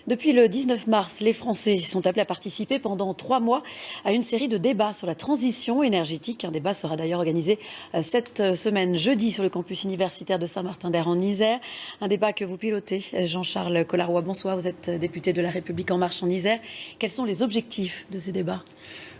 Depuis le 19 mars, les Français sont appelés à participer pendant 3 mois à une série de débats sur la transition énergétique. Un débat sera d'ailleurs organisé cette semaine, jeudi, sur le campus universitaire de Saint-Martin-d'Hères en Isère. Un débat que vous pilotez, Jean-Charles Collaroy. Bonsoir, vous êtes député de La République En Marche en Isère. Quels sont les objectifs de ces débats ?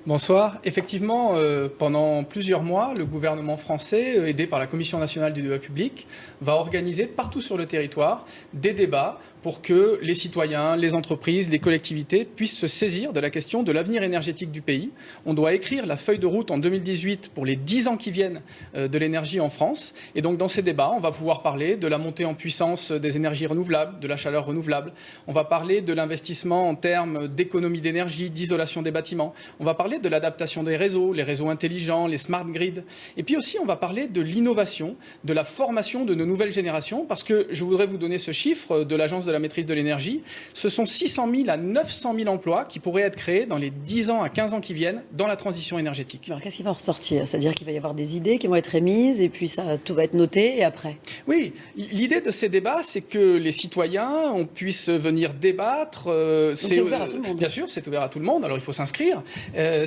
Bonsoir. Effectivement, pendant plusieurs mois, le gouvernement français, aidé par la Commission nationale du débat public, va organiser partout sur le territoire des débats pour que les citoyens, les entreprises, les collectivités puissent se saisir de la question de l'avenir énergétique du pays. On doit écrire la feuille de route en 2018 pour les 10 ans qui viennent de l'énergie en France. Et donc dans ces débats, on va pouvoir parler de la montée en puissance des énergies renouvelables, de la chaleur renouvelable. On va parler de l'investissement en termes d'économie d'énergie, d'isolation des bâtiments. On va parler de l'adaptation des réseaux, les réseaux intelligents, les smart grids. Et puis aussi, on va parler de l'innovation, de la formation de nos nouvelles générations, parce que je voudrais vous donner ce chiffre de l'Agence de la maîtrise de l'énergie. Ce sont 600 000 à 900 000 emplois qui pourraient être créés dans les 10 ans à 15 ans qui viennent dans la transition énergétique. Alors qu'est-ce qui va en ressortir ? C'est-à-dire qu'il va y avoir des idées qui vont être émises et puis tout va être noté et après ? Oui, l'idée de ces débats, c'est que les citoyens puissent venir débattre. C'est ouvert à tout le monde. Bien sûr, c'est ouvert à tout le monde, alors il faut s'inscrire.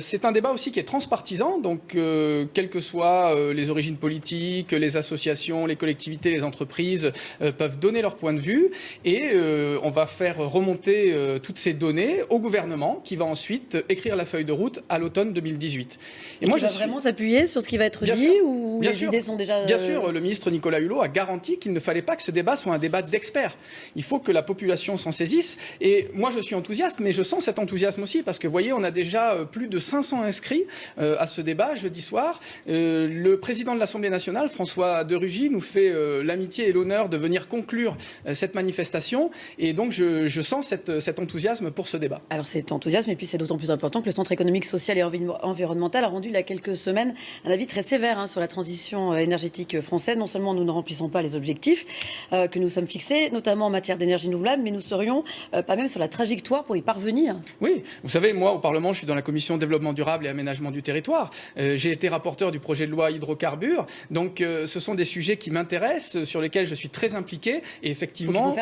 C'est un débat aussi qui est transpartisan, donc quelles que soient les origines politiques, les associations, les collectivités, les entreprises peuvent donner leur point de vue et on va faire remonter toutes ces données au gouvernement qui va ensuite écrire la feuille de route à l'automne 2018. Et moi, je vais vraiment s'appuyer sur ce qui va être dit ou les idées sont déjà... Bien sûr, le ministre Nicolas Hulot a garanti qu'il ne fallait pas que ce débat soit un débat d'experts. Il faut que la population s'en saisisse. Et moi, je suis enthousiaste, mais je sens cet enthousiasme aussi parce que, vous voyez, on a déjà plus de 500 inscrits à ce débat jeudi soir. Le président de l'Assemblée nationale, François de Rugy, nous fait l'amitié et l'honneur de venir conclure cette manifestation. Et donc, je sens cet enthousiasme pour ce débat. Alors, cet enthousiasme, et puis c'est d'autant plus important que le Centre économique, social et environnemental a rendu il y a quelques semaines un avis très sévère sur la transition énergétique française. Non seulement nous ne remplissons pas les objectifs que nous sommes fixés, notamment en matière d'énergie renouvelable, mais nous serions pas même sur la trajectoire pour y parvenir. Oui, vous savez, moi, au Parlement, je suis dans la commission développement durable et aménagement du territoire. J'ai été rapporteur du projet de loi hydrocarbures. Donc, ce sont des sujets qui m'intéressent, sur lesquels je suis très impliqué. Et effectivement,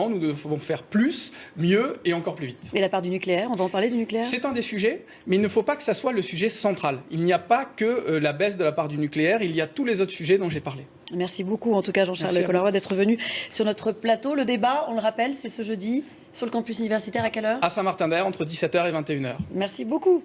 nous devons faire plus, mieux et encore plus vite. Et la part du nucléaire, on va en parler du nucléaire ? C'est un des sujets, mais il ne faut pas que ça soit le sujet central. Il n'y a pas que la baisse de la part du nucléaire, il y a tous les autres sujets dont j'ai parlé. Merci beaucoup, en tout cas, Jean-Charles Collaroy, d'être venu sur notre plateau. Le débat, on le rappelle, c'est ce jeudi sur le campus universitaire à quelle heure ? À Saint-Martin-d'Hères, entre 17h et 21h. Merci beaucoup.